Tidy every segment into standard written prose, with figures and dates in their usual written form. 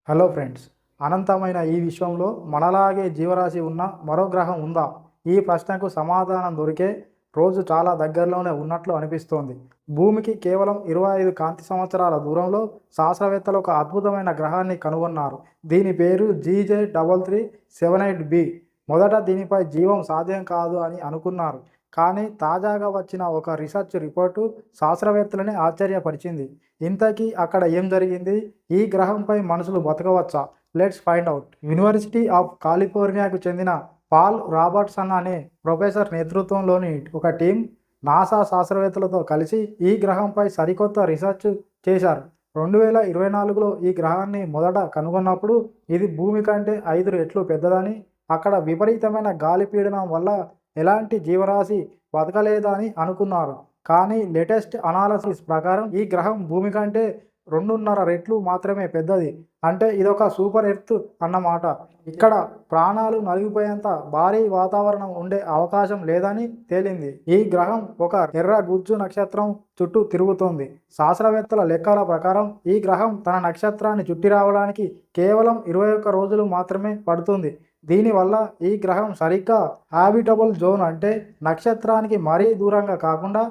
Hello friends, అనంతమైన ఈ విశ్వంలో మనలాగే జీవరాశి ఉన్న మరో గ్రహం ఉందా? ఈ ప్రశ్నకు సమాధానం దొరికే రోజు చాలా దగ్గరలోనే ఉన్నట్లు అనిపిస్తోంది. భూమికి కేవలం 25 కాంతి సంవత్సరాల దూరంలో శాస్త్రవేత్తలు ఒక అద్భుతమైన గ్రహాన్ని కనుగొన్నారు. దీని పేరు GJ3378b. మొదట దీనిపై జీవం సాధ్యం కాదు అని అనుకున్నారు. కానీ తాజాగా వచ్చిన ఒక రీసెర్చ్ రిపోర్టు శాస్త్రవేత్తలని ఆశ్చర్యపరిచింది. ఇంతకీ అక్కడ ఏం జరిగింది? ఈ గ్రహంపై మనుషులు బతకవచ్చా? Let's find out. University of కాలిఫోర్నియాకు చెందిన పాల్ రాబర్ట్సన్ అనే ప్రొఫెసర్ నేతృత్వంలోని ఒక టీం నాసా శాస్త్రవేత్తలతో కలిసి ఈ గ్రహంపై సరికొత్త రీసెర్చ్ చేశారు. 2024లో ఈ గ్రహాన్ని మొదట కనుగొన్నప్పుడు ఇది భూమి కంటే 5 రెట్లు పెద్దదని, అక్కడ విపరీతమైన గాలి పీడనం వల్ల ఎలాంటి జీవరాశి బతకలేదని అనుకున్నారు. కానీ లేటెస్ట్ అనాలసిస్ ప్రకారం ఈ గ్రహం భూమి కంటే 2.5 రెట్లు మాత్రమే పెద్దది. అంటే ఇదొక సూపర్ ఎర్త్ అన్నమాట. ఇక్కడ ప్రాణాలు నలిగిపోయేంత భారీ వాతావరణం ఉండే అవకాశం లేదని తేలింది. ఈ గ్రహం ఒక ఎర్ర గుజ్జు నక్షత్రం చుట్టూ తిరుగుతోంది. శాస్త్రవేత్తల లెక్కల ప్రకారం ఈ గ్రహం తన నక్షత్రాన్ని చుట్టి రావడానికి కేవలం 21 రోజులు మాత్రమే పడుతుంది. దీనివల్ల ఈ గ్రహం సరిగ్గా హ్యాబిటబుల్ జోన్, అంటే నక్షత్రానికి మరీ దూరంగా కాకుండా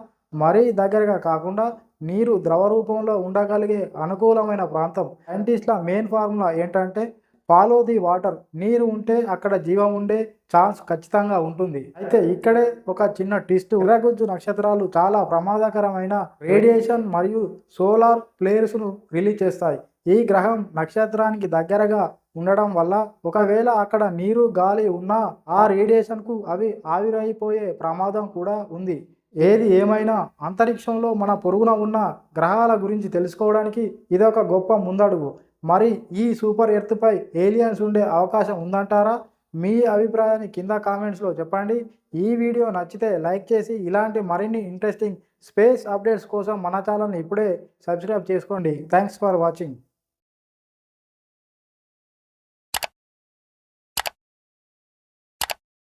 మరీ దగ్గరగా కాకుండా నీరు ద్రవ రూపంలో ఉండగలిగే అనుకూలమైన ప్రాంతం. సైంటిస్టుల మెయిన్ ఫార్ములా ఏంటంటే ఫాలో ది వాటర్. నీరు ఉంటే అక్కడ జీవం ఉండే ఛాన్స్ ఖచ్చితంగా ఉంటుంది. అయితే ఇక్కడే ఒక చిన్న ట్విస్ట్. ఎర్రగుజ్జు నక్షత్రాలు చాలా ప్రమాదకరమైన రేడియేషన్ మరియు సోలార్ ఫ్లేర్స్ను రిలీజ్ చేస్తాయి. ఈ గ్రహం నక్షత్రానికి దగ్గరగా ఉండడం వల్ల ఒకవేళ అక్కడ నీరు గాలి ఉన్నా ఆ రేడియేషన్కు అవి ఆవిరైపోయే ప్రమాదం కూడా ఉంది. ఏది ఏమైనా అంతరిక్షంలో మన పొరుగున ఉన్న గ్రహాల గురించి తెలుసుకోవడానికి ఇదొక గొప్ప ముందడుగు. మరి ఈ సూపర్ ఎర్త్పై ఏలియన్స్ ఉండే అవకాశం ఉందంటారా? మీ అభిప్రాయాన్ని కింద కామెంట్స్లో చెప్పండి. ఈ వీడియో నచ్చితే లైక్ చేసి ఇలాంటి మరిన్ని ఇంట్రెస్టింగ్ స్పేస్ అప్డేట్స్ కోసం మన ఛానల్ని ఇప్పుడే సబ్స్క్రైబ్ చేసుకోండి. Thanks for watching.